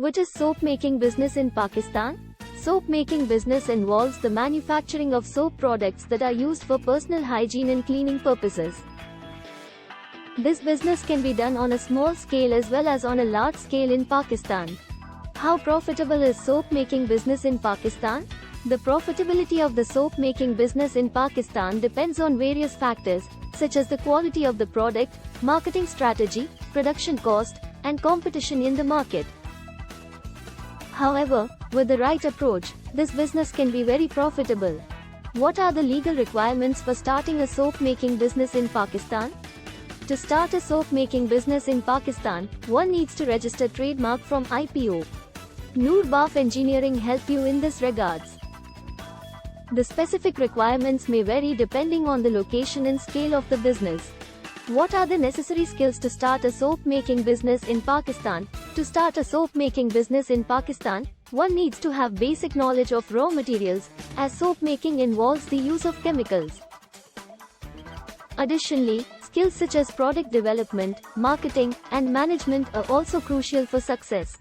What is soap making business in Pakistan? Soap making business involves the manufacturing of soap products that are used for personal hygiene and cleaning purposes. This business can be done on a small scale as well as on a large scale in Pakistan. How profitable is soap making business in Pakistan? The profitability of the soap making business in Pakistan depends on various factors, such as the quality of the product, marketing strategy, production cost, and competition in the market. However, with the right approach, this business can be very profitable. What are the legal requirements for starting a soap making business in Pakistan? To start a soap making business in Pakistan, one needs to register trademark from IPO. Noor Baaf Engineering help you in this regards. The specific requirements may vary depending on the location and scale of the business. What are the necessary skills to start a soap making business in Pakistan? To start a soap making business in Pakistan, one needs to have basic knowledge of raw materials, as soap making involves the use of chemicals. Additionally, skills such as product development, marketing, and management are also crucial for success.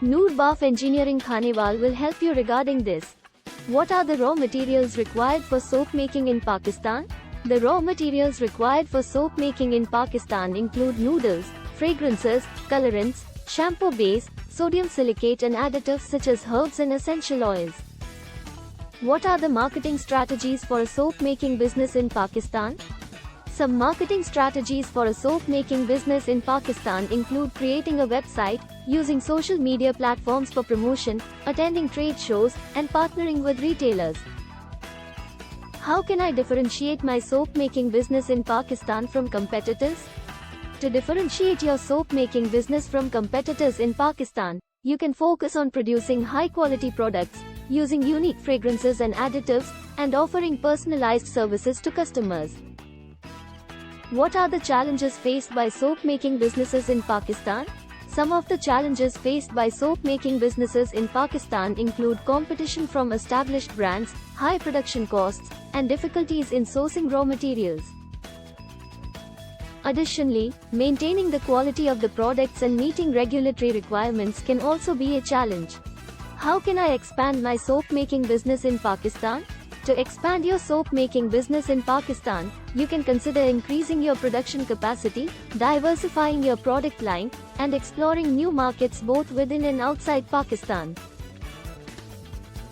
Noor Baaf Engineering Khanewal will help you regarding this. What are the raw materials required for soap making in Pakistan? The raw materials required for soap making in Pakistan include noodles, fragrances, colorants, shampoo base, sodium silicate and additives such as herbs and essential oils. What are the marketing strategies for a soap making business in Pakistan? Some marketing strategies for a soap making business in Pakistan include creating a website, using social media platforms for promotion, attending trade shows, and partnering with retailers. How can I differentiate my soap making business in Pakistan from competitors? To differentiate your soap making business from competitors in Pakistan, you can focus on producing high quality products, using unique fragrances and additives, and offering personalized services to customers. What are the challenges faced by soap making businesses in Pakistan? Some of the challenges faced by soap making businesses in Pakistan include competition from established brands, high production costs, and difficulties in sourcing raw materials. Additionally, maintaining the quality of the products and meeting regulatory requirements can also be a challenge. How can I expand my soap making business in Pakistan? To expand your soap making business in Pakistan, you can consider increasing your production capacity, diversifying your product line, and exploring new markets both within and outside Pakistan.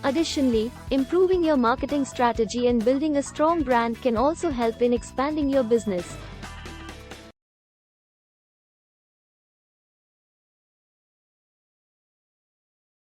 Additionally, improving your marketing strategy and building a strong brand can also help in expanding your business.